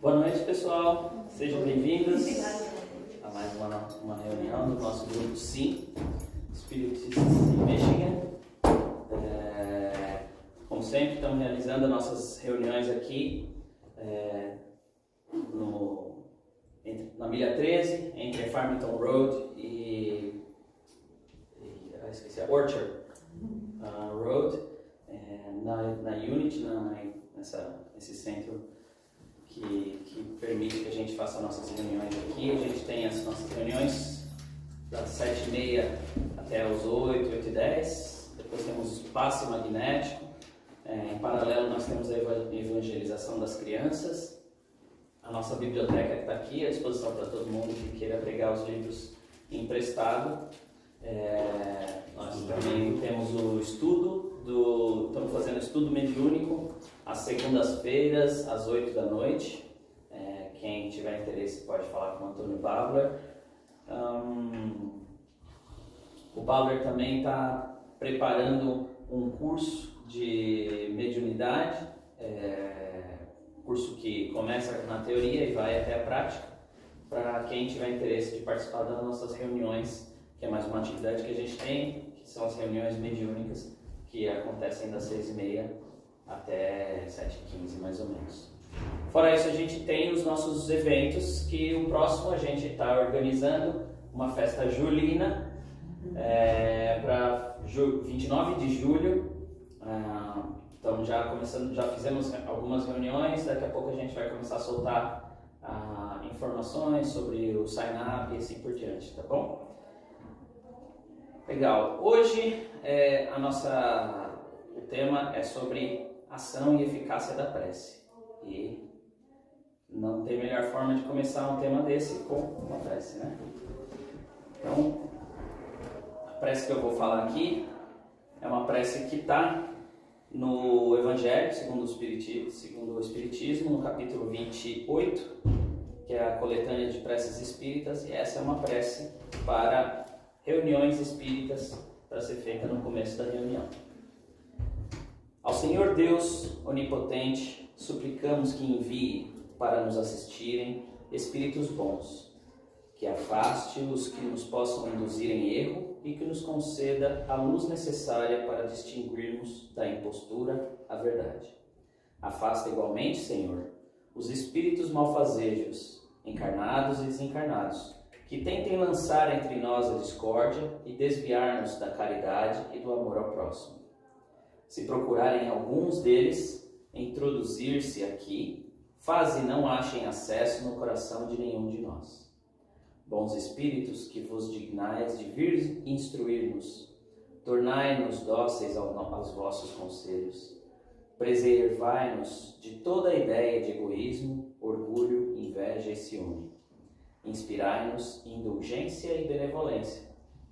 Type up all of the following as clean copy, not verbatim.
Boa noite, pessoal. Sejam bem-vindos a mais uma reunião do nosso grupo SIM, Spiritistas in Michigan. Como sempre, estamos realizando nossas reuniões aqui na Milha 13, entre Farmington Road e Orchard Road, na Unity, nesse centro que permite que a gente faça nossas reuniões aqui. A gente tem as nossas reuniões das 7h30 até os 8h10. Depois temos o passe magnético. Em paralelo, nós temos a evangelização das crianças. A nossa biblioteca que está aqui à disposição para todo mundo que queira pegar os livros emprestado. Nós também temos o estudo, estamos fazendo estudo mediúnico às segundas-feiras, às 8 da noite. Quem tiver interesse pode falar com o Antônio Babler. O Babler também está preparando um curso de mediunidade, curso que começa na teoria e vai até a prática, para quem tiver interesse de participar das nossas reuniões, que é mais uma atividade que a gente tem, que são as reuniões mediúnicas, que acontecem das 6h30 até 7h15, mais ou menos. Fora isso, a gente tem os nossos eventos, que o próximo a gente está organizando uma festa julina para 29 de julho. Então já fizemos algumas reuniões, daqui a pouco a gente vai começar a soltar informações sobre o sign-up e assim por diante, tá bom? Legal. Hoje o tema é sobre ação e eficácia da prece. E não tem melhor forma de começar um tema desse com uma prece, né? Então, a prece que eu vou falar aqui é uma prece que está no Evangelho segundo o Espiritismo, no capítulo 28, que é a coletânea de preces espíritas, e essa é uma prece para reuniões espíritas para ser feita no começo da reunião. Ao Senhor Deus onipotente, suplicamos que envie para nos assistirem espíritos bons, que afaste os que nos possam induzir em erro e que nos conceda a luz necessária para distinguirmos da impostura a verdade. Afasta igualmente, Senhor, os espíritos malfazejos, encarnados e desencarnados, que tentem lançar entre nós a discórdia e desviar-nos da caridade e do amor ao próximo. Se procurarem alguns deles introduzir-se aqui, faze não achem acesso no coração de nenhum de nós. Bons espíritos, que vos dignais de vir instruir-nos, tornai-nos dóceis aos vossos conselhos, preservai-nos de toda ideia de egoísmo, orgulho, inveja e ciúme. Inspirai-nos indulgência e benevolência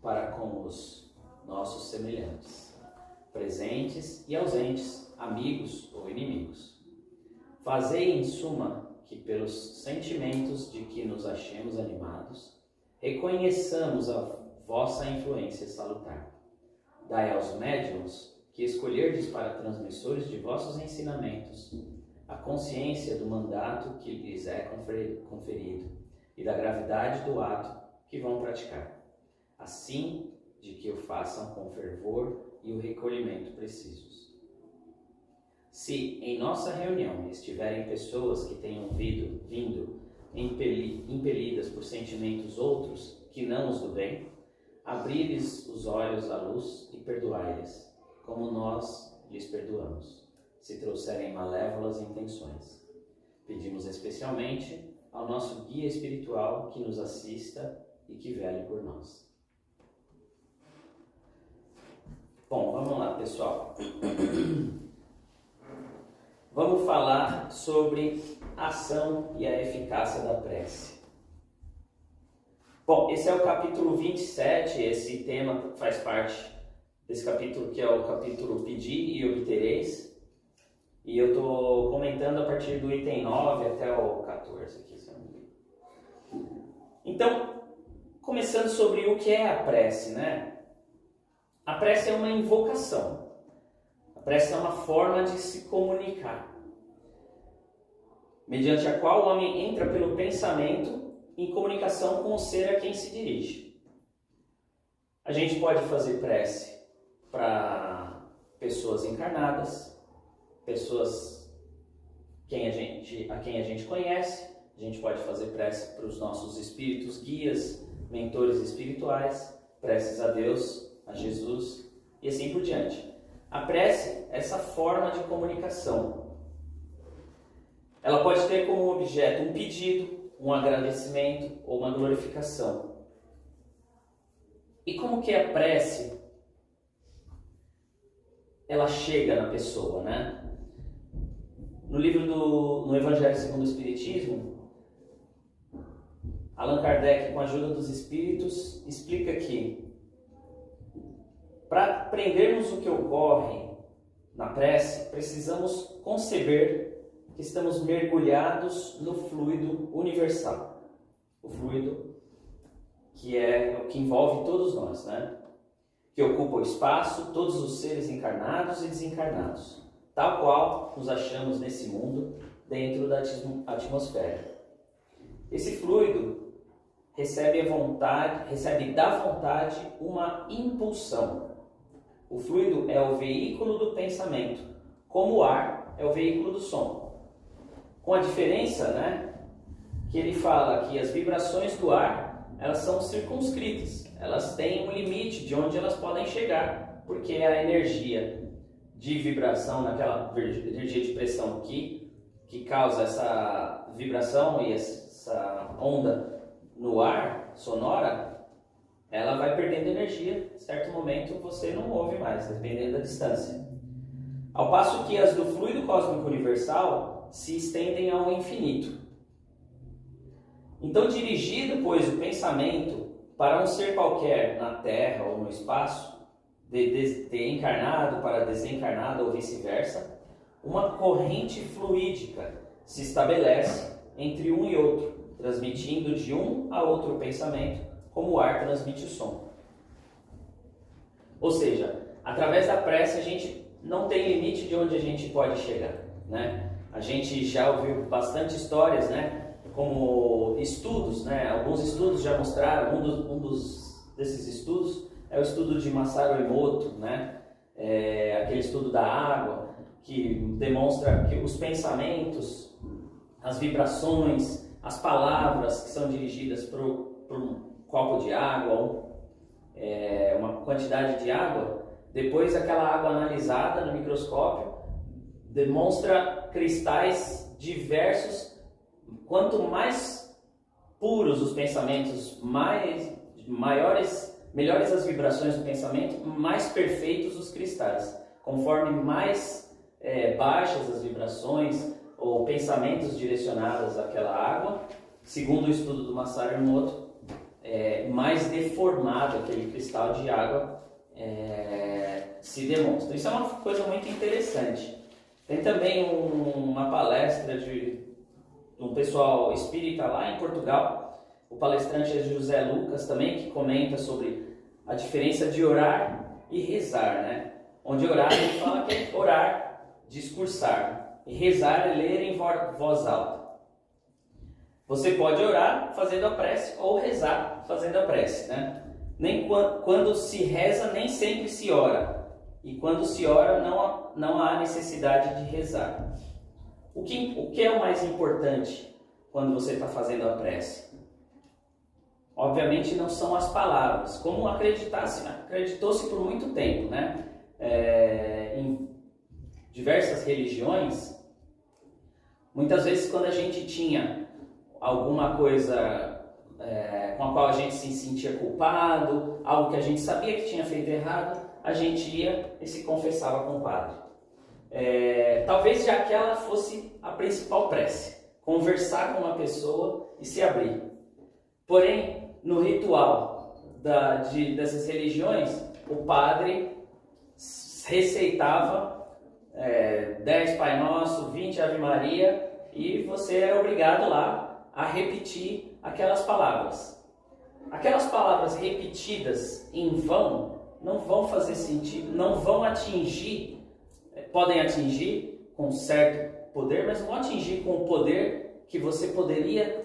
para com os nossos semelhantes, presentes e ausentes, amigos ou inimigos. Fazei, em suma, que pelos sentimentos de que nos achemos animados, reconheçamos a vossa influência salutar. Dai aos médiuns que escolherdes para transmissores de vossos ensinamentos a consciência do mandato que lhes é conferido e da gravidade do ato que vão praticar, assim de que o façam com fervor e o recolhimento precisos. Se em nossa reunião estiverem pessoas que tenham vindo impelidas por sentimentos outros que não os do bem, abri-lhes os olhos à luz e perdoai-lhes, como nós lhes perdoamos, se trouxerem malévolas intenções. Pedimos especialmente ao nosso guia espiritual que nos assista e que vele por nós. Bom, vamos lá, pessoal. Vamos falar sobre a ação e a eficácia da prece. Bom, esse é o capítulo 27, esse tema faz parte desse capítulo que é o capítulo Pedi e Obtereis. E eu estou comentando a partir do item 9 até o 14 aqui, se eu não me engano. Então, começando sobre o que é a prece, né? A prece é uma invocação. A prece é uma forma de se comunicar. mediante a qual o homem entra pelo pensamento em comunicação com o ser a quem se dirige. A gente pode fazer prece para pessoas encarnadas, pessoas a quem a gente conhece. A gente pode fazer prece para os nossos espíritos, guias, mentores espirituais, preces a Deus, a Jesus e assim por diante. A prece é essa forma de comunicação. Ela pode ter como objeto um pedido, um agradecimento ou uma glorificação. E como que a prece ela chega na pessoa, né? No Evangelho segundo o Espiritismo, Allan Kardec, com a ajuda dos espíritos, explica que para aprendermos o que ocorre na prece, precisamos conceber que estamos mergulhados no fluido universal. O fluido que é o que envolve todos nós, né? Que ocupa o espaço, todos os seres encarnados e desencarnados, tal qual nos achamos nesse mundo dentro da atmosfera. Esse fluido recebe da vontade uma impulsão. O fluido é o veículo do pensamento, como o ar é o veículo do som. Com a diferença, né, que ele fala que as vibrações do ar, elas são circunscritas, elas têm um limite de onde elas podem chegar, porque a energia de vibração, naquela energia de pressão que causa essa vibração e essa onda no ar sonora, ela vai perdendo energia, em certo momento você não ouve mais, dependendo da distância. Ao passo que as do fluido cósmico universal se estendem ao infinito. Então, dirigido, pois, o pensamento para um ser qualquer na Terra ou no espaço, de encarnado para desencarnado ou vice-versa, uma corrente fluídica se estabelece entre um e outro, transmitindo de um a outro pensamento, como o ar transmite o som. Ou seja, através da prece a gente não tem limite de onde a gente pode chegar, né? A gente já ouviu bastante histórias, né? Como estudos, né? Alguns estudos já mostraram, desses estudos é o estudo de Masaru Emoto, né? Aquele estudo da água, que demonstra que os pensamentos, as vibrações, as palavras que são dirigidas para um copo de água, uma quantidade de água, depois aquela água analisada no microscópio demonstra cristais diversos. Quanto mais puros os pensamentos, melhores as vibrações do pensamento, mais perfeitos os cristais. Conforme mais baixas as vibrações ou pensamentos direcionados àquela água, segundo o estudo do Masaru Emoto, mais deformado aquele cristal de água se demonstra. Isso é uma coisa muito interessante. Tem também uma palestra de um pessoal espírita lá em Portugal. O palestrante é José Lucas também, que comenta sobre a diferença de orar e rezar, né? Onde orar, ele fala que é orar, discursar, e rezar é ler em voz alta. Você pode orar fazendo a prece ou rezar fazendo a prece, né? Quando se reza, nem sempre se ora. E quando se ora, não há necessidade de rezar. O que é o mais importante quando você está fazendo a prece? Obviamente não são as palavras, como acreditou-se por muito tempo, né? Em diversas religiões, muitas vezes quando a gente tinha alguma coisa com a qual a gente se sentia culpado, algo que a gente sabia que tinha feito errado, a gente ia e se confessava com o padre. Talvez já que ela fosse a principal prece, conversar com uma pessoa e se abrir. Porém, no ritual dessas religiões, o padre receitava 10 Pai Nosso, 20 Ave Maria, e você era obrigado lá a repetir aquelas palavras. Aquelas palavras repetidas em vão não vão fazer sentido, não vão atingir, podem atingir, com certo poder, mas não vão atingir com o poder que você poderia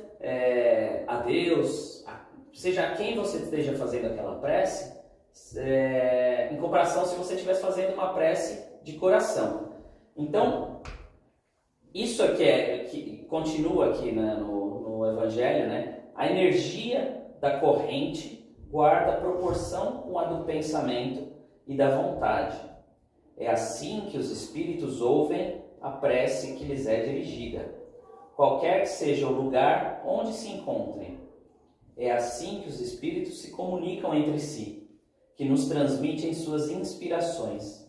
a Deus, seja a quem você esteja fazendo aquela prece, em comparação se você estivesse fazendo uma prece de coração. Então, isso aqui que continua aqui, né, no Evangelho, né? A energia da corrente guarda proporção com a do pensamento e da vontade. É assim que os espíritos ouvem a prece que lhes é dirigida, qualquer que seja o lugar onde se encontrem. É assim que os espíritos se comunicam entre si, que nos transmitem suas inspirações,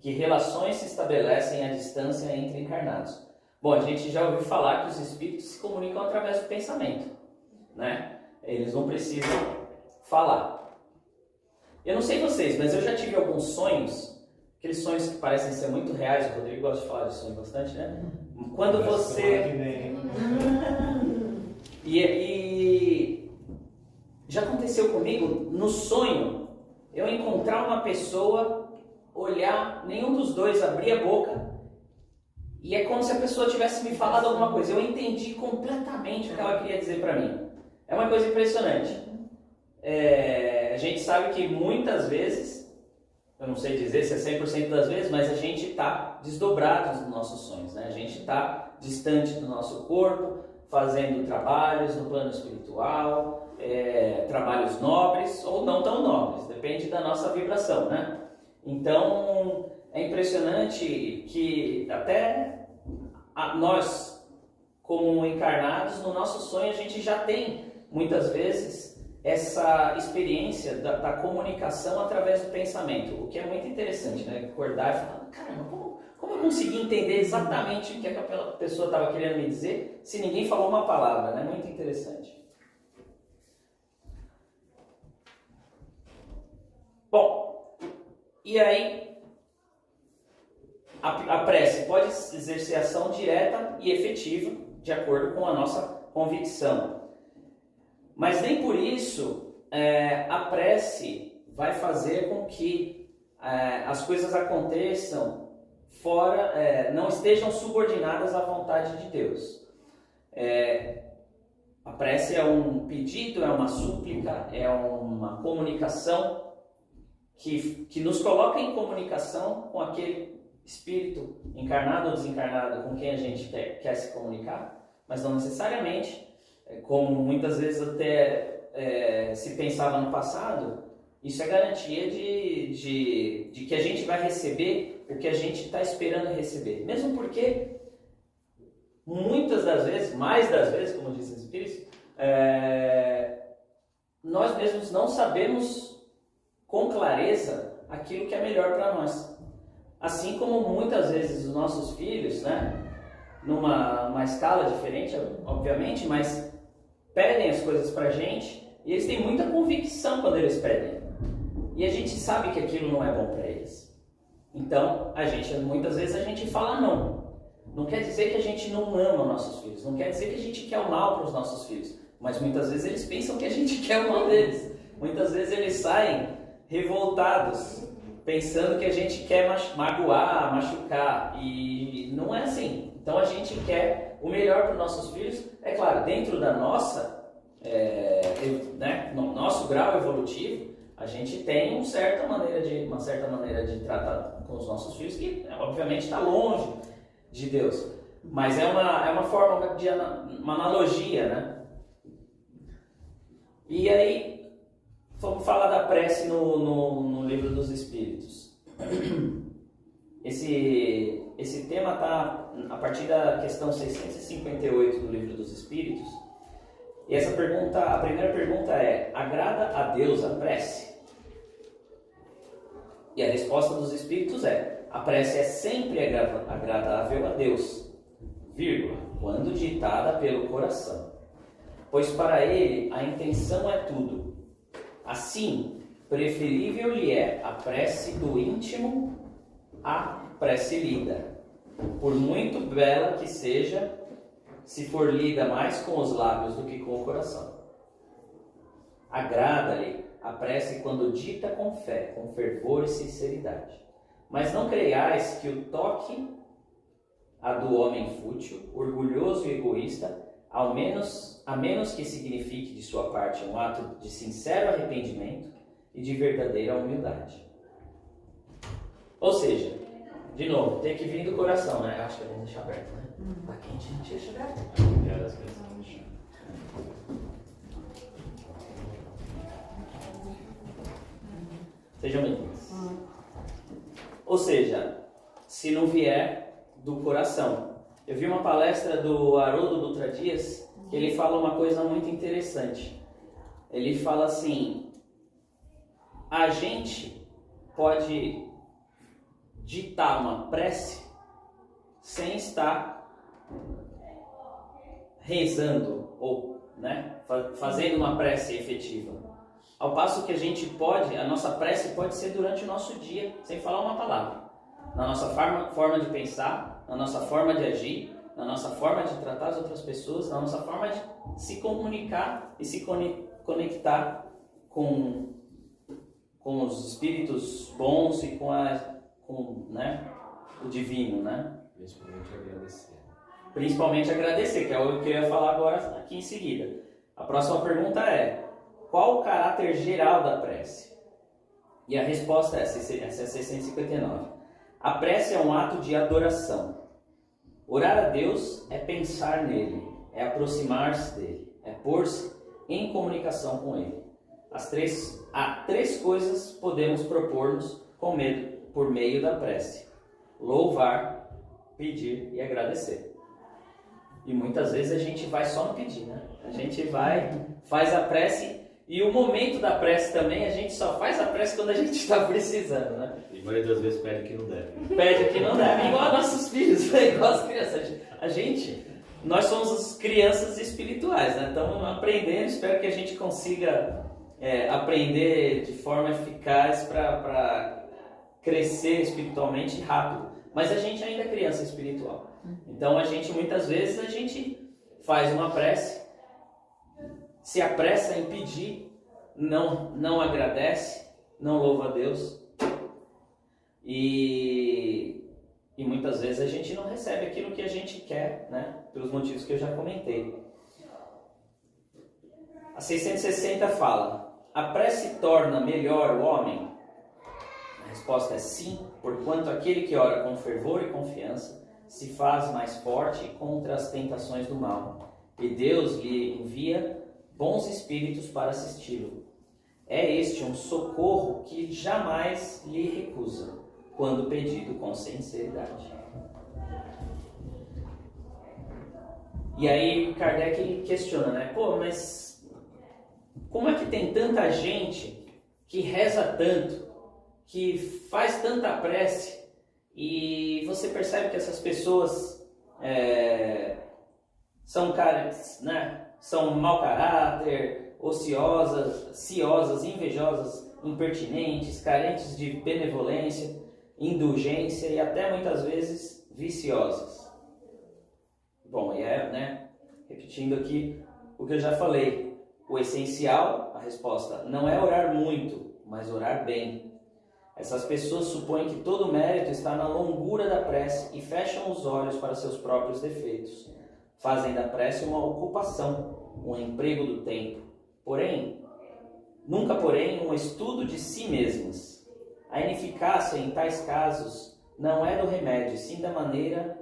que relações se estabelecem à distância entre encarnados. Bom, a gente já ouviu falar que os espíritos se comunicam através do pensamento, né? Eles não precisam falar. Eu não sei vocês, mas eu já tive alguns sonhos, aqueles sonhos que parecem ser muito reais. O Rodrigo gosta de falar de sonho bastante, né? Quando você... E já aconteceu comigo, no sonho, eu encontrar uma pessoa, olhar, nenhum dos dois abrir a boca, e é como se a pessoa tivesse me falado alguma coisa. Eu entendi completamente o que ela queria dizer para mim. É uma coisa impressionante. A gente sabe que muitas vezes, eu não sei dizer se é 100% das vezes, mas a gente está desdobrado nos nossos sonhos, né? A gente está distante do nosso corpo, fazendo trabalhos no plano espiritual, trabalhos nobres ou não tão nobres, depende da nossa vibração, né? Então, é impressionante que até nós, como encarnados, no nosso sonho a gente já tem, muitas vezes, essa experiência da comunicação através do pensamento, o que é muito interessante, né? Acordar e falar, caramba, como eu consegui entender exatamente o que aquela pessoa estava querendo me dizer se ninguém falou uma palavra, né? Muito interessante. Bom, e aí a prece pode exercer ação direta e efetiva de acordo com a nossa convicção. Mas nem por isso a prece vai fazer com que as coisas aconteçam não estejam subordinadas à vontade de Deus. A prece é um pedido, é uma súplica, é uma comunicação que nos coloca em comunicação com aquele espírito encarnado ou desencarnado com quem a gente quer se comunicar, mas não necessariamente, como muitas vezes até se pensava no passado, isso é garantia de que a gente vai receber o que a gente está esperando receber. Mesmo porque, muitas das vezes, mais das vezes, como dizem os espíritos, nós mesmos não sabemos com clareza aquilo que é melhor para nós. Assim como muitas vezes os nossos filhos, né, numa escala diferente, obviamente, mas pedem as coisas para a gente e eles têm muita convicção quando eles pedem. E a gente sabe que aquilo não é bom para eles. Então, muitas vezes a gente fala não. Não quer dizer que a gente não ama nossos filhos, não quer dizer que a gente quer o mal para os nossos filhos, mas muitas vezes eles pensam que a gente quer o mal deles. Muitas vezes eles saem revoltados, pensando que a gente quer magoar, machucar, e não é assim. Então a gente quer o melhor para os nossos filhos, é claro, dentro da nossa, no nosso grau evolutivo, a gente tem uma certa maneira de tratar com os nossos filhos, que obviamente está longe de Deus, mas é uma forma de uma analogia, né? E aí, vamos falar da prece no Livro dos Espíritos. Esse tema está a partir da questão 658 do Livro dos Espíritos. E a primeira pergunta é: agrada a Deus a prece? E a resposta dos Espíritos é: a prece é sempre agradável a Deus, quando ditada pelo coração, pois para ele a intenção é tudo. Assim, preferível lhe é a prece do íntimo à prece lida, por muito bela que seja, se for lida mais com os lábios do que com o coração. Agrada-lhe a prece quando dita com fé, com fervor e sinceridade. Mas não creiais que o toque a do homem fútil, orgulhoso e egoísta, a menos que signifique de sua parte um ato de sincero arrependimento e de verdadeira humildade. Ou seja, de novo, tem que vir do coração, né? Acho que eu vou deixar aberto, né? Tá quente, não deixa aberto. Sejam bem-vindos. Ou seja, se não vier do coração. Eu vi uma palestra do Haroldo Dutra Dias, que ele fala uma coisa muito interessante. Ele fala assim: a gente pode ditar uma prece sem estar rezando ou, né, fazendo uma prece efetiva. Ao passo que a nossa prece pode ser durante o nosso dia, sem falar uma palavra. Na nossa forma de pensar, na nossa forma de agir, na nossa forma de tratar as outras pessoas, na nossa forma de se comunicar e se conectar com os espíritos bons e com né, o divino, né? Principalmente agradecer. Principalmente agradecer, que é o que eu ia falar agora aqui em seguida. A próxima pergunta é: qual o caráter geral da prece? E a resposta é 659. A prece é um ato de adoração. Orar a Deus é pensar nele, é aproximar-se dele, é pôr-se em comunicação com ele. Há três coisas podemos propor-nos por meio da prece: louvar, pedir e agradecer. E muitas vezes a gente vai só no pedir, né? A gente faz a prece, e o momento da prece também, a gente só faz a prece quando a gente está precisando, né? E a maioria das vezes pede que não deve. Pede que não deve, igual nossos filhos, né? Igual as crianças. Nós somos as crianças espirituais, né? Estamos aprendendo, espero que a gente consiga aprender de forma eficaz para crescer espiritualmente rápido. Mas a gente ainda é criança espiritual. Então muitas vezes a gente faz uma prece, se apressa em pedir, não agradece, não louva a Deus. E muitas vezes a gente não recebe aquilo que a gente quer, né? Pelos motivos que eu já comentei. A 660 fala: a prece torna melhor o homem? A resposta é sim, porquanto aquele que ora com fervor e confiança se faz mais forte contra as tentações do mal, e Deus lhe envia bons espíritos para assisti-lo. É este um socorro que jamais lhe recusa, quando pedido com sinceridade. E aí Kardec questiona, né? Pô, mas como é que tem tanta gente que reza tanto, que faz tanta prece, e você percebe que essas pessoas são caras, né? São mau caráter, ociosas, ciosas, invejosas, impertinentes, carentes de benevolência, indulgência e até muitas vezes viciosas. Bom, né? Repetindo aqui o que eu já falei, o essencial, a resposta, não é orar muito, mas orar bem. Essas pessoas supõem que todo o mérito está na longura da prece e fecham os olhos para seus próprios defeitos. Fazem da prece uma ocupação, um emprego do tempo. Nunca um estudo de si mesmas. A ineficácia em tais casos não é do remédio, sim da maneira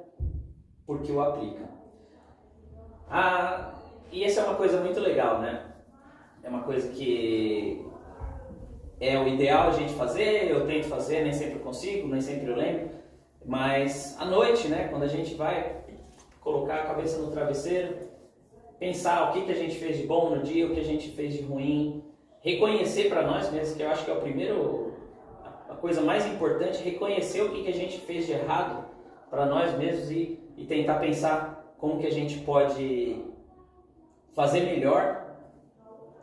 por que o aplicam. E essa é uma coisa muito legal, né? É uma coisa que é o ideal a gente fazer, eu tento fazer, nem sempre eu consigo, nem sempre eu lembro. Mas à noite, né, quando a gente vai colocar a cabeça no travesseiro, pensar o que a gente fez de bom no dia, o que a gente fez de ruim, reconhecer para nós mesmos, que eu acho que é a coisa mais importante, reconhecer o que a gente fez de errado para nós mesmos e tentar pensar como que a gente pode fazer melhor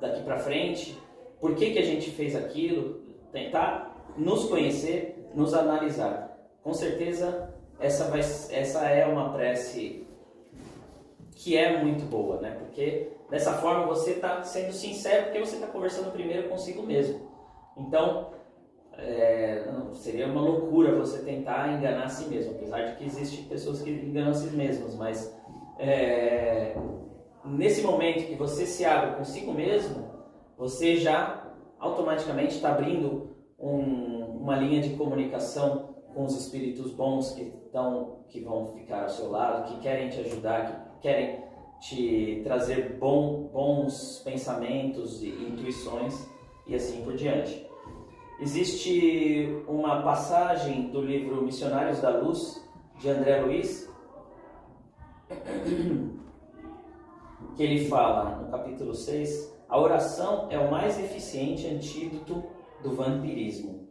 daqui para frente, por que a gente fez aquilo, tentar nos conhecer, nos analisar. Com certeza essa é uma prece que é muito boa, né? Porque dessa forma você está sendo sincero, porque você está conversando primeiro consigo mesmo. Então, seria uma loucura você tentar enganar a si mesmo, apesar de que existem pessoas que enganam a si mesmos, mas nesse momento que você se abre consigo mesmo, você já automaticamente está abrindo uma linha de comunicação com os espíritos bons que vão ficar ao seu lado, que querem te ajudar, que querem te trazer bons pensamentos e intuições e assim por diante. Existe uma passagem do livro Missionários da Luz, de André Luiz, que ele fala no capítulo 6, a oração é o mais eficiente antídoto do vampirismo.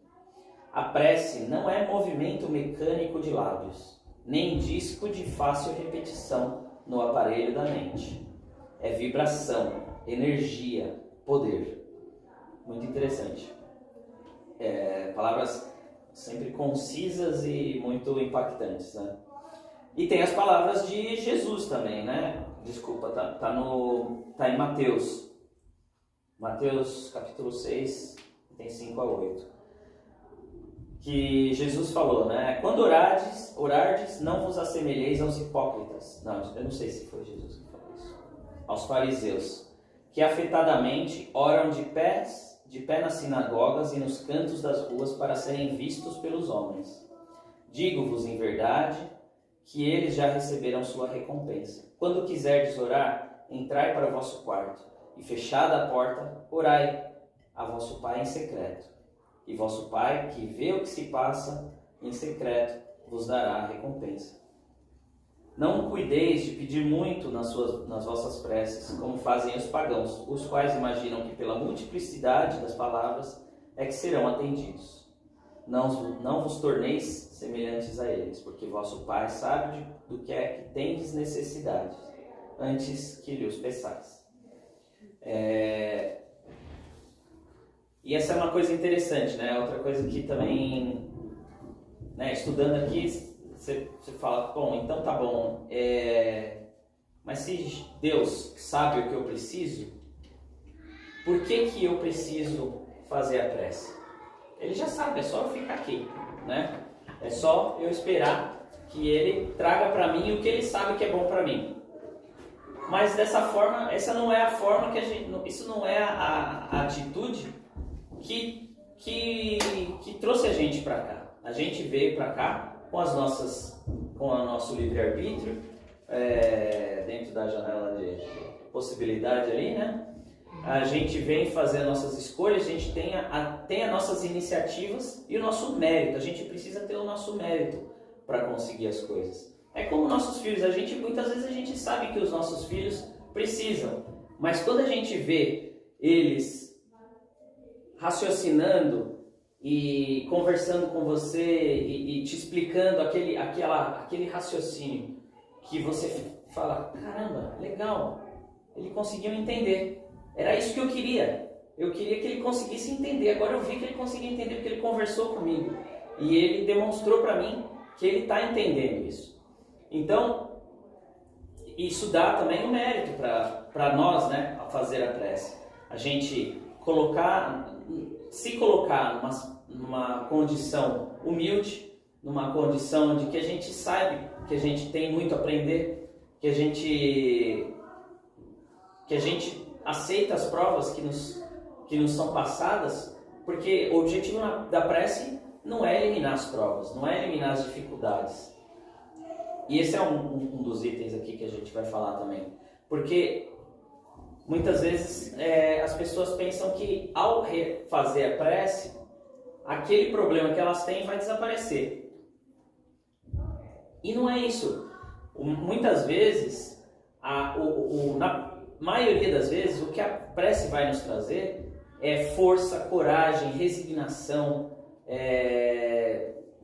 A prece não é movimento mecânico de lábios, nem disco de fácil repetição no aparelho da mente. É vibração, energia, poder. Muito interessante. Palavras sempre concisas e muito impactantes, né? E tem as palavras de Jesus também, né? Desculpa, tá em Mateus. Mateus capítulo 6, tem 5 a 8. Que Jesus falou, né? Quando orardes, não vos assemelheis aos hipócritas. Não, eu não sei se foi Jesus que falou isso. Aos fariseus, que afetadamente oram de pé nas sinagogas e nos cantos das ruas para serem vistos pelos homens. Digo-vos em verdade que eles já receberam sua recompensa. Quando quiserdes orar, entrai para o vosso quarto, e fechada a porta, orai a vosso Pai em secreto. E vosso Pai, que vê o que se passa em secreto, vos dará a recompensa. Não cuideis de pedir muito nas vossas preces, como fazem os pagãos, os quais imaginam que pela multiplicidade das palavras é que serão atendidos. Não vos torneis semelhantes a eles, porque vosso Pai sabe do que é que tendes necessidade, antes que lhe os peçais. E essa é uma coisa interessante, né? Outra coisa que também, né, estudando aqui, você fala, bom, então tá bom, mas se Deus sabe o que eu preciso, por que eu preciso fazer a prece? Ele já sabe, é só eu ficar aqui, né? É só eu esperar que Ele traga para mim o que Ele sabe que é bom para mim. Mas dessa forma, essa não é a forma que isso não é a atitude que trouxe a gente para cá. A gente veio para cá com o nosso livre-arbítrio, dentro da janela de possibilidade ali, né? A gente vem fazer nossas escolhas, a gente tem as nossas iniciativas e o nosso mérito. A gente precisa ter o nosso mérito para conseguir as coisas. É como nossos filhos, muitas vezes a gente sabe que os nossos filhos precisam, mas quando a gente vê eles raciocinando e conversando com você e te explicando aquele raciocínio que você fala, caramba, legal, ele conseguiu entender. Era isso que eu queria. Eu queria que ele conseguisse entender. Agora eu vi que ele conseguia entender porque ele conversou comigo. E ele demonstrou para mim que ele está entendendo isso. Então, isso dá também um mérito para nós, né, a fazer a prece. A gente se colocar numa condição humilde, numa condição de que a gente sabe que a gente tem muito a aprender, que a gente aceita as provas que nos são passadas, porque o objetivo da prece não é eliminar as provas, não é eliminar as dificuldades. E esse é um dos itens aqui que a gente vai falar também. Porque muitas vezes as pessoas pensam que ao fazer a prece, aquele problema que elas têm vai desaparecer. E não é isso. Muitas vezes, na maioria das vezes, o que a prece vai nos trazer é força, coragem, resignação,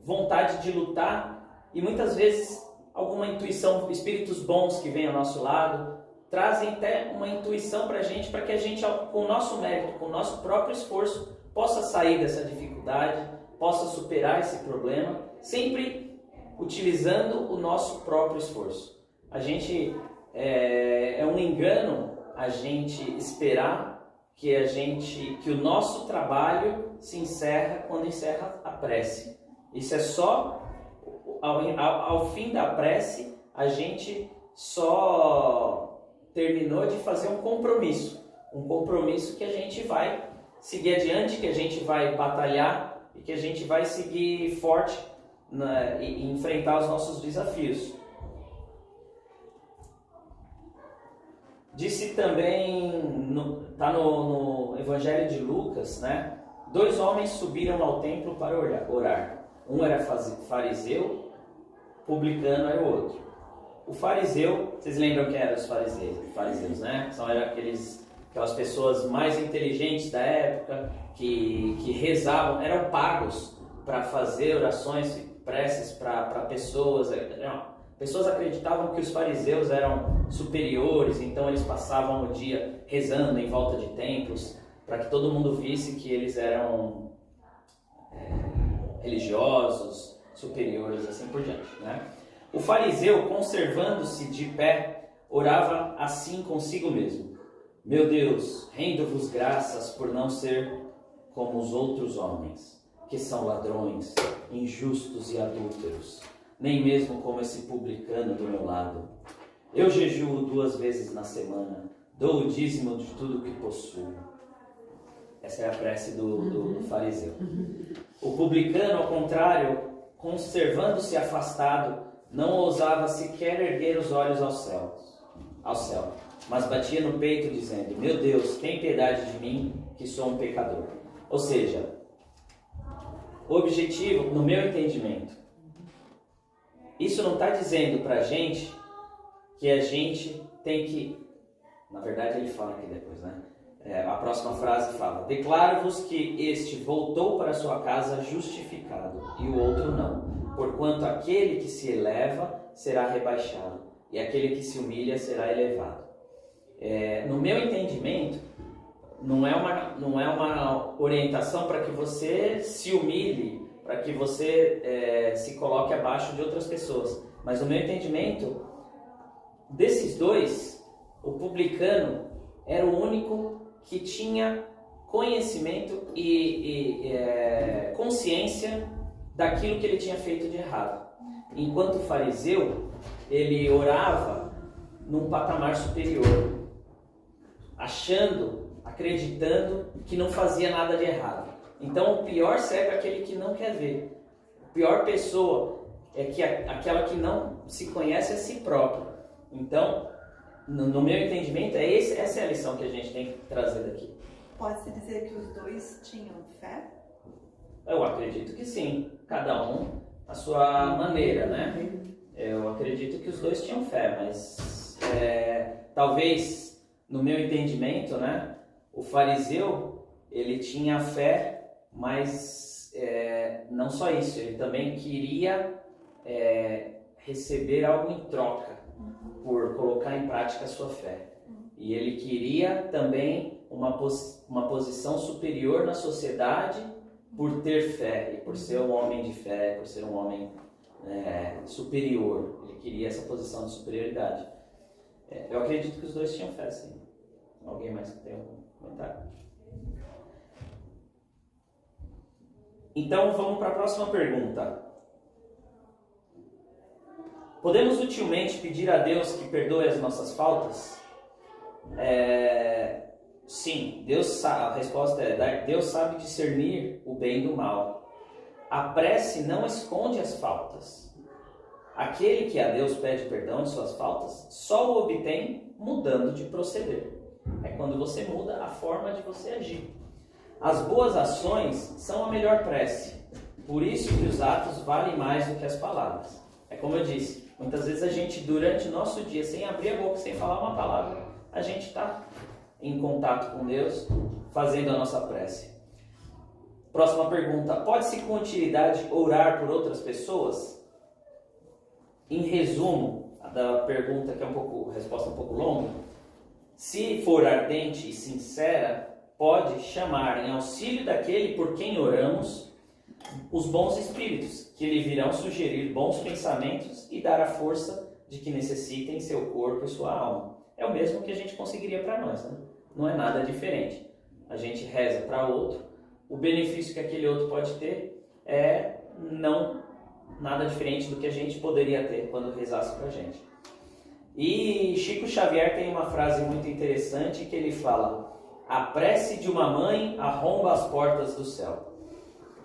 vontade de lutar e muitas vezes alguma intuição, espíritos bons que vêm ao nosso lado, trazem até uma intuição para que a gente, com o nosso mérito, com o nosso próprio esforço, possa sair dessa dificuldade, possa superar esse problema, sempre utilizando o nosso próprio esforço. A gente, é um engano a gente esperar que o nosso trabalho se encerra quando encerra a prece. Isso é só ao fim da prece, a gente só terminou de fazer um compromisso que a gente vai seguir adiante, que a gente vai batalhar e que a gente vai seguir forte e enfrentar os nossos desafios. Disse também, está no Evangelho de Lucas, né? 2 homens subiram ao templo para orar. Um era fariseu, publicano era o outro. O fariseu, vocês lembram quem eram os fariseus, né? Eram aquelas pessoas mais inteligentes da época, que rezavam, eram pagos para fazer orações, preces para pessoas. Pessoas acreditavam que os fariseus eram superiores, então eles passavam o dia rezando em volta de templos, para que todo mundo visse que eles eram religiosos, superiores, assim por diante, né? O fariseu, conservando-se de pé, orava assim consigo mesmo: Meu Deus, rendo-vos graças por não ser como os outros homens, que são ladrões, injustos e adúlteros, nem mesmo como esse publicano do meu lado. Eu jejuo 2 vezes na semana, dou o dízimo de tudo que possuo. Essa é a prece do fariseu. O publicano, ao contrário, conservando-se afastado, não ousava sequer erguer os olhos ao céu, mas batia no peito dizendo: Meu Deus, tem piedade de mim, que sou um pecador. Ou seja, o objetivo, no meu entendimento, isso não está dizendo para a gente que a gente tem que... Na verdade ele fala aqui depois, né? A próxima frase fala: Declaro-vos que este voltou para sua casa justificado, e o outro não. Porquanto aquele que se eleva será rebaixado, e aquele que se humilha será elevado. No meu entendimento, não é uma orientação para que você se humilhe, para que você se coloque abaixo de outras pessoas. Mas no meu entendimento, desses 2, o publicano era o único que tinha conhecimento e consciência daquilo que ele tinha feito de errado. Enquanto o fariseu, ele orava num patamar superior, acreditando que não fazia nada de errado. Então o pior cego é aquele que não quer ver. A pior pessoa é aquela que não se conhece a si própria. Então, no meu entendimento, essa é a lição que a gente tem que trazer daqui. Pode-se dizer que os 2 tinham fé? Eu acredito que sim, cada um à sua maneira, né? Eu acredito que os 2 tinham fé, mas talvez, no meu entendimento, né, o fariseu, ele tinha fé, mas não só isso, ele também queria receber algo em troca por colocar em prática a sua fé. E ele queria também uma posição superior na sociedade por ter fé, e por ser um homem de fé, por ser um homem superior. Ele queria essa posição de superioridade. Eu acredito que os 2 tinham fé, sim. Alguém mais que tem algum comentário? Então vamos para a próxima pergunta. Podemos utilmente pedir a Deus que perdoe as nossas faltas? Sim, a resposta é: Deus sabe discernir o bem do mal. A prece não esconde as faltas. Aquele que a Deus pede perdão de suas faltas só o obtém mudando de proceder. É quando você muda a forma de você agir. As boas ações são a melhor prece. Por isso que os atos valem mais do que as palavras. É como eu disse, muitas vezes a gente, durante o nosso dia, sem abrir a boca, sem falar uma palavra, a gente está em contato com Deus, fazendo a nossa prece. Próxima pergunta: pode-se com utilidade orar por outras pessoas? Em resumo da pergunta, que é resposta um pouco longa, se for ardente e sincera, pode chamar em auxílio daquele por quem oramos os bons espíritos, que lhe virão sugerir bons pensamentos e dar a força de que necessitem seu corpo e sua alma. É o mesmo que a gente conseguiria para nós, né? Não é nada diferente. a gente reza para outro, o benefício que aquele outro pode ter é não nada diferente do que a gente poderia ter quando rezasse para a gente. E Chico Xavier tem uma frase muito interessante que ele fala: a prece de uma mãe arromba as portas do céu.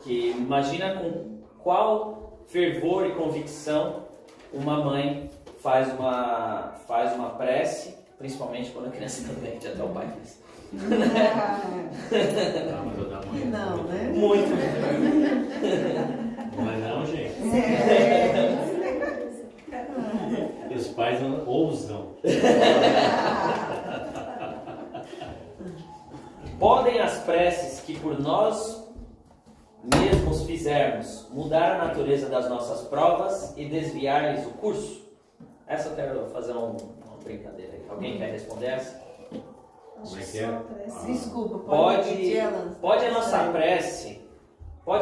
Que imagina com qual fervor e convicção uma mãe faz uma prece, principalmente quando a criança está doente, até o pai faz. Não, né? Muito. Não é não, gente? E os pais não ousam. Podem as preces que por nós mesmos fizermos mudar a natureza das nossas provas e desviar-lhes o curso? Essa eu quero fazer uma brincadeira aí. Alguém quer responder essa? Como é que é? Desculpa, Pode a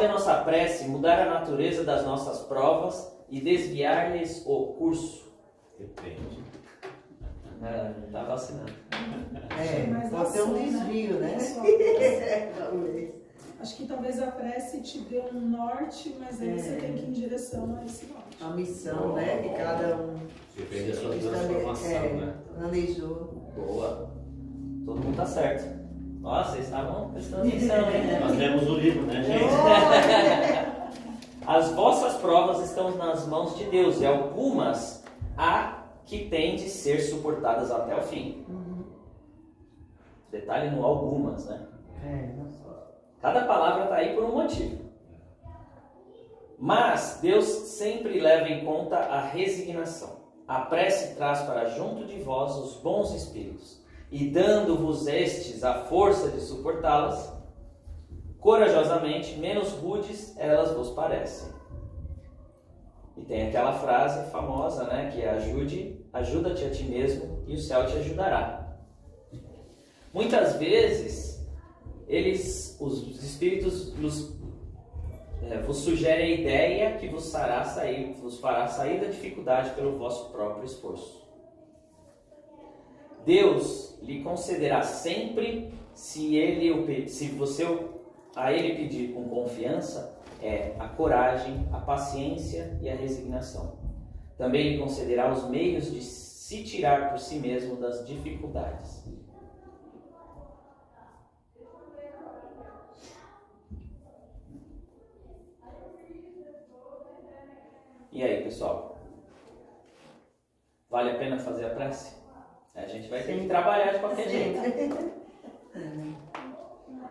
nossa prece mudar a natureza das nossas provas e desviar-lhes o curso? Depende. Tá vacinando. Pode ter um desvio, né? Acho que talvez a prece te dê um norte, mas aí você tem que ir em direção a esse norte. A missão, né? Que cada um Depende da sua transformação, né? planejou. Boa. Todo mundo tá certo. Nossa, vocês estavam prestando atenção, hein? Nós lemos o livro, né, gente? As vossas provas estão nas mãos de Deus, e algumas há que têm de ser suportadas até o fim. Detalhe no algumas, né? Cada palavra está aí por um motivo. Mas Deus sempre leva em conta a resignação. A prece traz para junto de vós os bons espíritos, e dando-vos estes a força de suportá-las, corajosamente, menos rudes elas vos parecem. E tem aquela frase famosa, né, que é ajuda-te a ti mesmo e o céu te ajudará. Muitas vezes, os espíritos vos sugerem a ideia que vos fará sair da dificuldade pelo vosso próprio esforço. Deus lhe concederá sempre, se você a Ele pedir com confiança, a coragem, a paciência e a resignação. Também lhe concederá os meios de se tirar por si mesmo das dificuldades. E aí, pessoal? Vale a pena fazer a prece? A gente vai ter que trabalhar de qualquer jeito.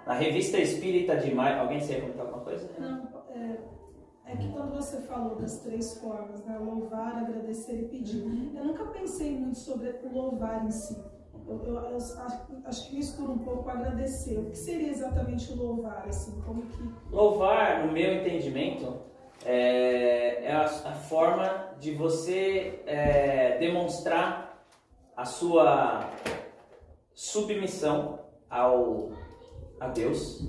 Na Revista Espírita de Maio... Alguém quer comentar alguma coisa? Não, é que quando você falou das 3 formas, né? Louvar, agradecer e pedir. Eu nunca pensei muito sobre o louvar em si. Eu acho que mistura um pouco o agradecer. O que seria exatamente o louvar? Assim, como que... Louvar, no meu entendimento, é a forma de você demonstrar a sua submissão a Deus.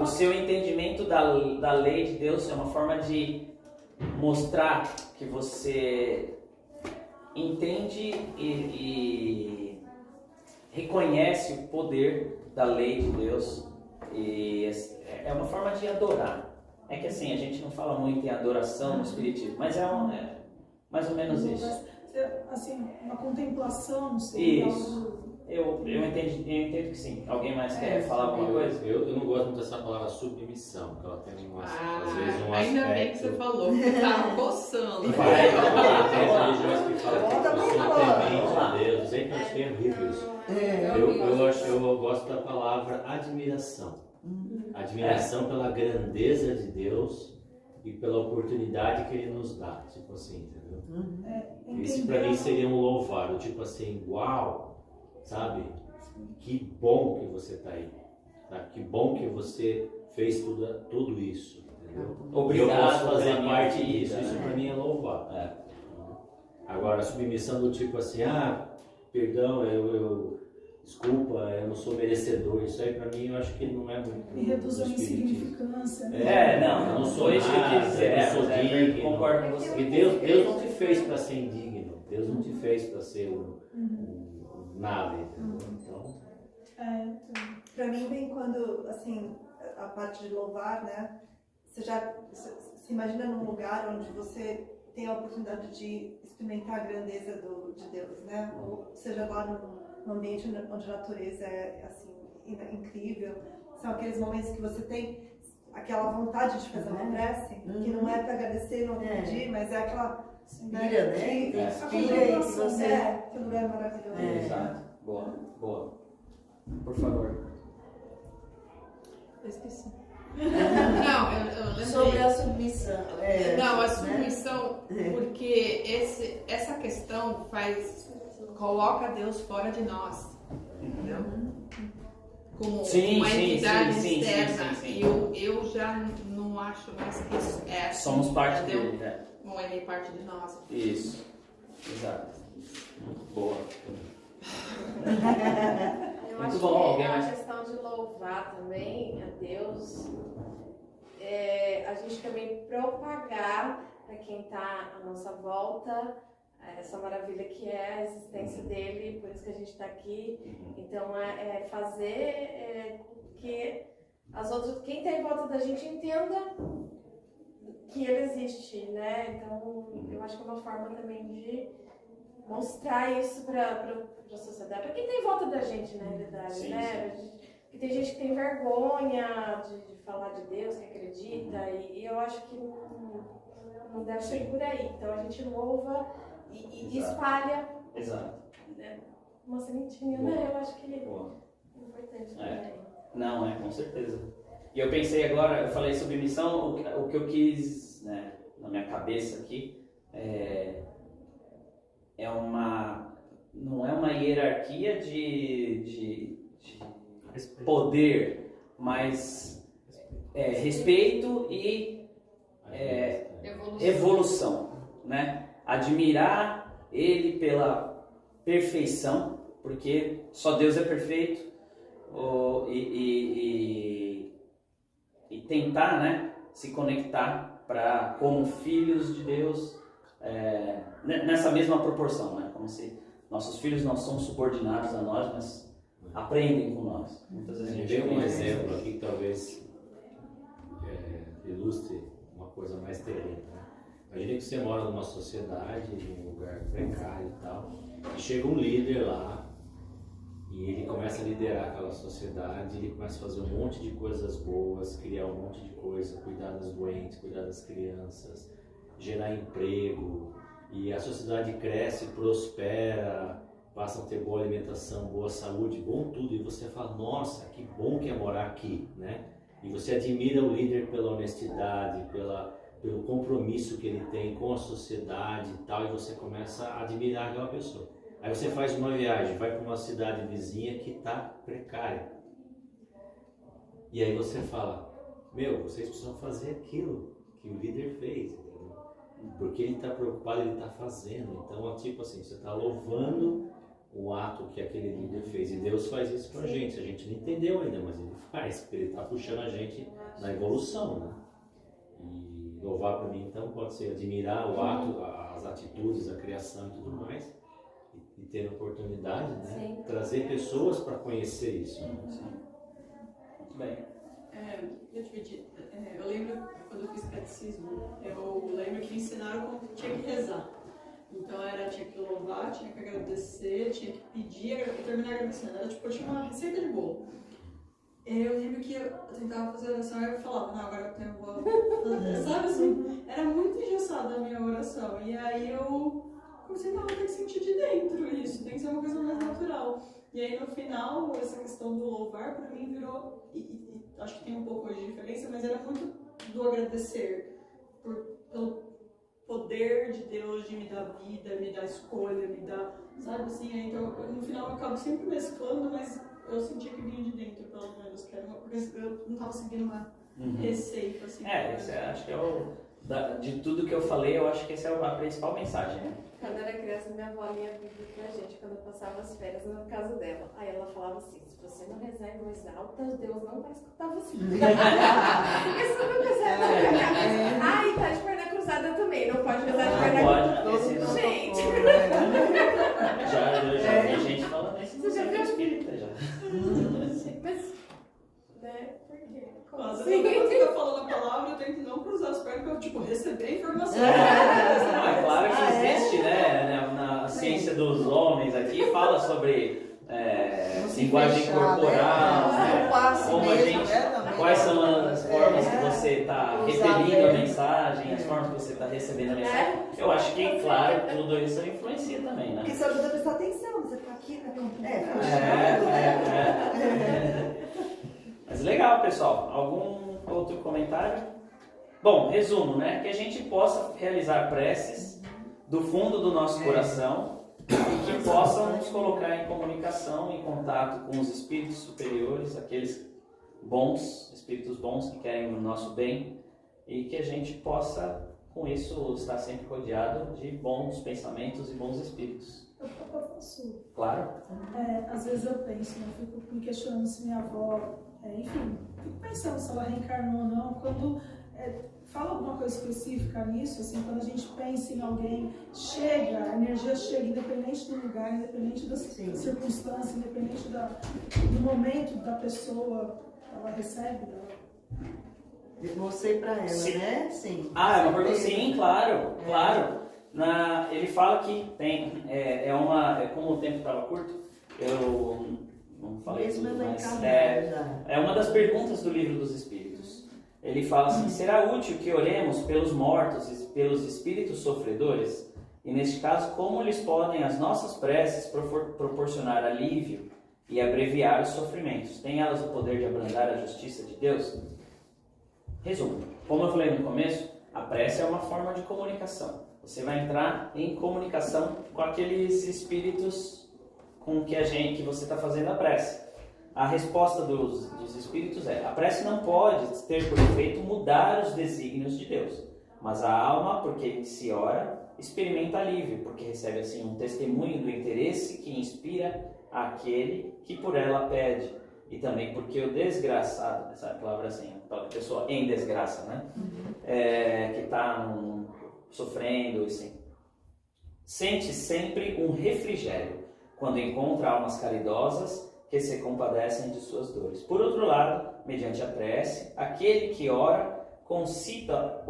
O seu entendimento da lei de Deus é uma forma de mostrar que você entende e reconhece o poder da lei de Deus. E é uma forma de adorar. É que assim, a gente não fala muito em adoração no espiritismo, mas é mais ou menos isso. Assim, uma contemplação seria algo... Eu entendo que sim. Alguém mais quer falar alguma coisa? Eu não gosto muito dessa palavra submissão, porque ela tem às vezes um ainda aspecto... bem que você falou, porque tá coçando. Tem religiões que falam que eu sou temente a Deus, eu sei que nós temos horrível isso. Eu gosto da palavra admiração. Admiração pela grandeza de Deus e pela oportunidade que Ele nos dá, tipo assim, entendeu? Isso pra mim seria um louvar, tipo assim, uau, sabe? Que bom que você tá aí, tá? Que bom que você fez tudo isso, entendeu? Obrigado, eu posso fazer parte vida, disso, isso pra mim é louvar. Agora, a submissão do tipo assim, perdão, desculpa, eu não sou merecedor. Isso aí pra mim eu acho que não é muito. E reduz a insignificância. Eu não sou isso que dizer, eu sou digno. Concordo com você. E Deus não te fez para ser indigno. Deus não te fez para ser nada, entendeu? Então. Para mim vem quando, assim, a parte de louvar, né? Você já se imagina num lugar onde você tem a oportunidade de experimentar a grandeza de Deus, né? Ou seja lá num ambiente onde a natureza é, assim, incrível. São aqueles momentos que você tem aquela vontade de fazer uma prece, que não é para agradecer, não pedir, mas é aquela... Inspira, né? Que Inspira e que você... que lugar maravilhoso. Exato. Boa. Por favor. Eu esqueci. Não, eu lembrei. Sobre a submissão. Não, a né? submissão, porque essa questão coloca Deus fora de nós, entendeu? Como uma entidade externa. sim. E eu já não acho mais que isso é assim. Somos parte entendeu? dele, né? Não é nem parte de nós. Isso. Exato. Boa. Eu Muito acho bom, que alguém é uma mais? questão de louvar também a Deus. A gente também propagar para quem está à nossa volta essa maravilha que é a existência dele, por isso que a gente está aqui. Então, fazer que quem está em volta da gente entenda que ele existe, né? Então, eu acho que é uma forma também de mostrar isso para a sociedade, para quem está em volta da gente, na realidade, Sim, né? Porque tem gente que tem vergonha de falar de Deus, que acredita, e eu acho que não deve ser por aí. Então, a gente louva e espalha. Exato. Né? Uma sementinha, né? Eu acho que é Boa. importante também. Não, com certeza. E eu pensei agora, eu falei sobre missão, o que eu quis, né, na minha cabeça aqui, não é uma hierarquia de poder, mas respeito e evolução, né? Admirar ele pela perfeição, porque só Deus é perfeito, e tentar, né, se conectar como filhos de Deus nessa mesma proporção, né? Como se nossos filhos não são subordinados a nós, mas aprendem com nós. Muitas vezes a gente Dei um aprende. exemplo aqui que talvez ilustre uma coisa mais terrena. Né? Imagina que você mora numa sociedade, num lugar precário e tal, e chega um líder lá, e ele começa a liderar aquela sociedade, ele começa a fazer um monte de coisas boas, criar um monte de coisa, cuidar das doentes, cuidar das crianças, gerar emprego, e a sociedade cresce, prospera, passam a ter boa alimentação, boa saúde, bom tudo, e você fala, nossa, que bom que é morar aqui, né? E você admira o líder pela honestidade, pelo compromisso que ele tem com a sociedade e tal, e você começa a admirar aquela pessoa. Aí você faz uma viagem, vai para uma cidade vizinha que está precária. E aí você fala, vocês precisam fazer aquilo que o líder fez, entendeu? Porque ele está preocupado, ele está fazendo. Então, tipo assim, você está louvando o ato que aquele líder fez. E Deus faz isso com a gente. A gente não entendeu ainda, mas ele faz, porque ele está puxando a gente na evolução, né? E louvar para mim, então, pode ser admirar o ato, as atitudes, a criação e tudo mais. E ter a oportunidade, né? Sim. Trazer pessoas para conhecer isso. Né? Muito bem. Eu lembro quando eu fiz catecismo, eu lembro que me ensinaram como tinha que rezar. Então tinha que louvar, tinha que agradecer, tinha que pedir e terminar agradecendo. Era tipo, eu tinha uma receita de bolo. Eu lembro que eu tentava fazer oração e eu falava, não, agora eu vou... Sabe assim? Era muito engessada a minha oração. E aí eu comecei a ter que sentir de dentro isso, tem que ser uma coisa mais natural. E aí no final, essa questão do louvar pra mim virou, e acho que tem um pouco de diferença, mas era muito do agradecer pelo poder de Deus de me dar vida, me dar escolha, me dar, sabe assim, então no final eu acabo sempre mesclando, mas eu sentia que vinha de dentro, pelo menos, que era porque eu não estava seguindo uma receita, assim. Esse acho que de tudo que eu falei, eu acho que essa é a principal mensagem, né? Quando eu era criança, minha avó lia a Bíblia pra gente quando eu passava as férias na casa dela. Aí ela falava assim, se você não rezar em voz alta, Deus não vai escutar você. Porque se não rezar na cabeça. Ah, e tá de perna cruzada também, não pode rezar de perna cruzada. Pode, Gente! já vi gente falando isso. Você já viu? Espírita já. Mas Como Às assim? vezes quando fica falando a palavra, eu tento não cruzar as pernas, porque eu, tipo, receber informação. Não, é claro que existe, né, na ciência dos homens aqui, fala sobre linguagem corporal, né, como a gente, quais são as formas que você está repelindo a mensagem, as formas que você está recebendo a mensagem. Eu acho que, claro, tudo isso influencia também, né? Porque isso ajuda a prestar atenção, você tá aqui, né? Mas legal, pessoal. Algum outro comentário? Bom, resumo, né? Que a gente possa realizar preces do fundo do nosso coração e que possam nos colocar em comunicação, em contato com os espíritos superiores, aqueles bons, espíritos bons que querem o nosso bem, e que a gente possa, com isso, estar sempre rodeado de bons pensamentos e bons espíritos. Eu posso. Claro. Às vezes eu penso, né? Fico me questionando se minha avó, enfim, fico pensando se ela reencarnou ou não. Quando fala alguma coisa específica nisso, assim, quando a gente pensa em alguém, a energia chega, independente do lugar, independente da circunstância, independente do momento da pessoa, ela recebe. Você pra ela, Sim. né? Sim. Ah, é uma pergunta? Sim, claro, claro. Ele fala que tem, como o tempo estava curto, eu não falei Mesmo tudo, ela mas encarnada. é uma das perguntas do Livro dos Espíritos. Ele fala assim: será útil que oremos pelos mortos e pelos espíritos sofredores? E neste caso, como lhes podem as nossas preces proporcionar alívio e abreviar os sofrimentos? Têm elas o poder de abrandar a justiça de Deus? Resumo, como eu falei no começo, a prece é uma forma de comunicação. Você vai entrar em comunicação com aqueles espíritos com que você está fazendo a prece. A resposta dos espíritos a prece não pode ter por efeito mudar os desígnios de Deus, mas a alma, porque se ora, experimenta alívio, porque recebe assim um testemunho do interesse que inspira aquele que por ela pede, e também porque o desgraçado, essa palavra assim, a pessoa em desgraça, né, que está sofrendo, assim, sente sempre um refrigério quando encontra almas caridosas que se compadecem de suas dores. Por outro lado, mediante a prece, aquele que ora concita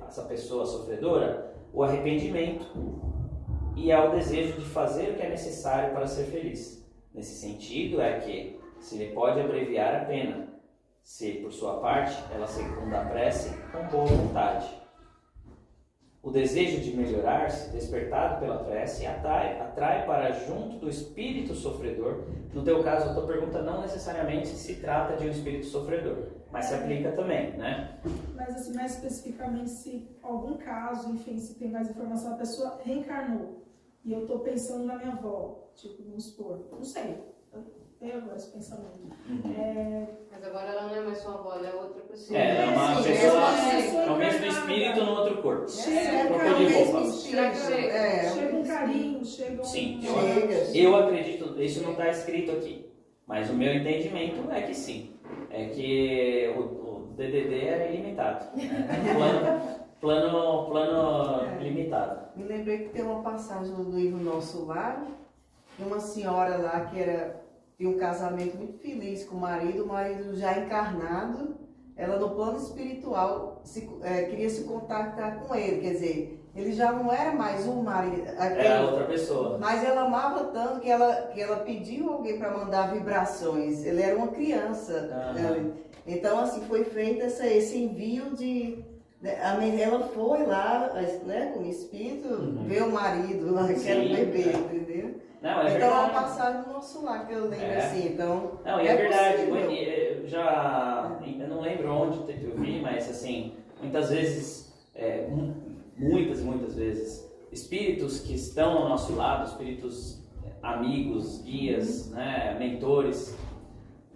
essa pessoa sofredora o arrependimento e ao desejo de fazer o que é necessário para ser feliz. Nesse sentido é que se lhe pode abreviar a pena, se por sua parte ela secunda a prece com boa vontade. O desejo de melhorar-se, despertado pela prece, atrai para junto do espírito sofredor. No teu caso, a tua pergunta não necessariamente se trata de um espírito sofredor, mas se aplica também, né? Mas assim, mais especificamente, se algum caso, enfim, se tem mais informação, a pessoa reencarnou e eu estou pensando na minha avó, tipo, vamos supor, não sei, eu tenho agora esse pensamento. Mas agora ela não é mais sua avó, ela é outra pessoa. É uma pessoa, é o mesmo espírito no outro corpo. Trocou de roupa. Chega um carinho, chega um... Sim, eu acredito, isso não está escrito aqui, mas o meu entendimento é que sim. É que o DDD era ilimitado, né? plano limitado. Me lembrei que tem uma passagem no livro Nosso Lar, de uma senhora lá que tinha um casamento muito feliz com o marido já encarnado, ela no plano espiritual queria se contactar com ele, quer dizer, ele já não era mais um marido, Era outra pessoa. mas ela amava tanto que ela pediu alguém para mandar vibrações, ele era uma criança, então assim foi feito esse envio ela foi lá, né, com o espírito, ver o marido lá, que era um bebê, entendeu? Não, é então verdade. é uma passagem do Nosso Lar que eu lembro assim, então. Não, e é verdade, possível. eu não lembro onde eu vi, mas assim, muitas vezes, muitas vezes, espíritos que estão ao nosso lado, espíritos amigos, guias, né, mentores,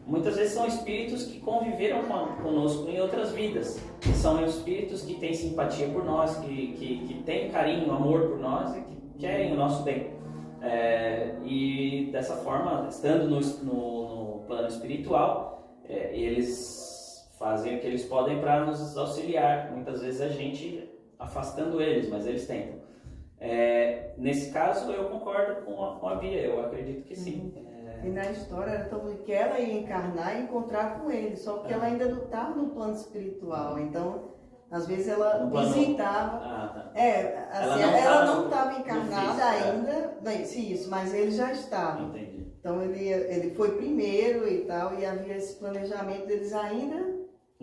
muitas vezes são espíritos que conviveram conosco em outras vidas. São espíritos que têm simpatia por nós, que têm carinho, amor por nós e que querem o nosso bem. E dessa forma, estando no plano espiritual, eles fazem o que eles podem para nos auxiliar. Muitas vezes a gente afastando eles, mas eles tentam. Nesse caso, eu concordo com a Bia, eu acredito que sim. E na história era todo que ela ia encarnar e encontrar com ele, só que ela ainda não estava no plano espiritual. Então, às vezes ela visitava. Tá. Assim, ela não estava encarnada físico, ainda, isso, mas ele já estava. Entendi. Então ele foi primeiro e tal, e havia esse planejamento deles ainda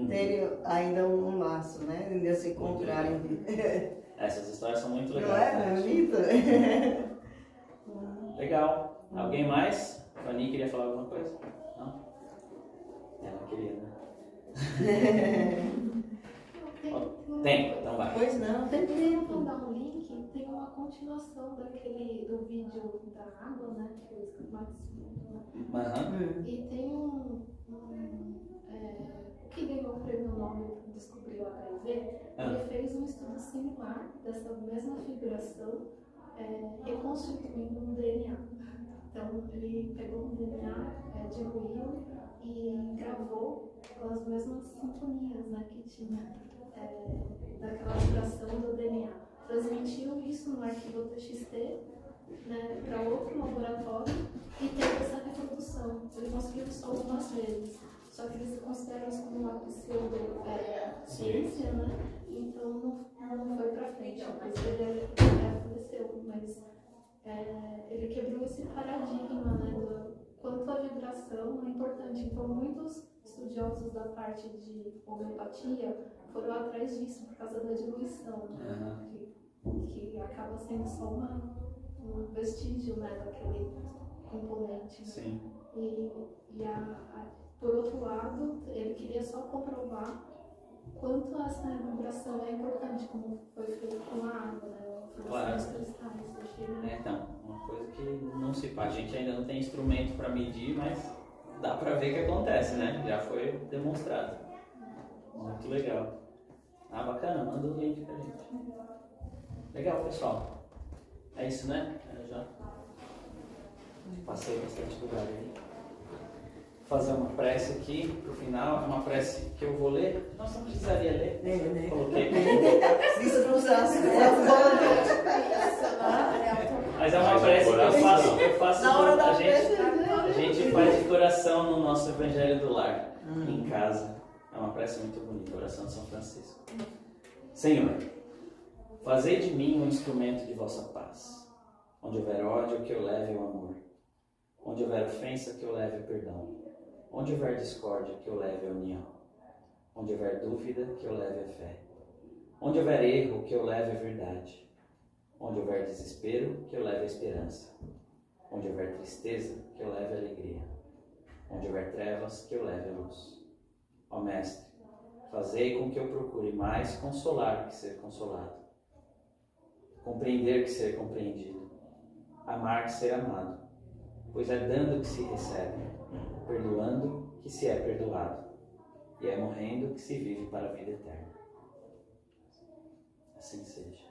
terem ainda um laço, né? Ainda se encontrarem. Essas histórias são muito Não legais. é, né? bonita? Legal. Alguém mais? A Fanny queria falar alguma coisa? Não? Ela queria, né? Tem, então vai. Pois não, tem Eu vou tempo. mandar um link, tem uma continuação do vídeo da água, né? Que eu escrevi mais E tem o que ganhou o prêmio Nobel descobriu o HIV, ele fez um estudo similar dessa mesma figuração, reconstituindo um DNA. Então ele pegou um DNA, diluiu e gravou as mesmas sintonias, né, que tinha daquela vibração do DNA. Transmitiu isso no arquivo TXT, né, para outro laboratório e teve essa reprodução. Ele conseguiu isso algumas vezes, só que eles consideram isso como uma pseudo-ciência, né? Então não foi para frente. Mas ele faleceu, mas ele quebrou esse paradigma, né, do quanto a vibração é importante. Então muitos estudiosos da parte de homeopatia foram atrás disso por causa da diluição, né? Que acaba sendo só um vestígio, né, daquele componente. Né? Sim. Por outro lado, ele queria só comprovar quanto essa vibração é importante, como foi feito com a água, né? Claro. Cristais, Então, uma coisa que não se faz. A gente ainda não tem instrumento para medir, mas dá para ver que acontece, né? Já foi demonstrado. Muito legal. Bacana, manda um link pra gente. Legal, pessoal. É isso, né? Eu já passei bastante lugar aí. Vou fazer uma prece aqui pro final. É uma prece que eu vou ler. Nós não precisaria ler. Né? Coloquei. Mas é uma prece que eu faço Na hora da a gente faz de coração no nosso Evangelho do Lar, em casa. É uma prece muito bonita, oração de São Francisco. Senhor, fazei de mim um instrumento de vossa paz. Onde houver ódio, que eu leve o amor. Onde houver ofensa, que eu leve o perdão. Onde houver discórdia, que eu leve a união. Onde houver dúvida, que eu leve a fé. Onde houver erro, que eu leve a verdade. Onde houver desespero, que eu leve a esperança. Onde houver tristeza, que eu leve a alegria. Onde houver trevas, que eu leve a luz. Ó Mestre, fazei com que eu procure mais consolar que ser consolado, compreender que ser compreendido, amar que ser amado, pois é dando que se recebe, perdoando que se é perdoado, e é morrendo que se vive para a vida eterna. Assim seja.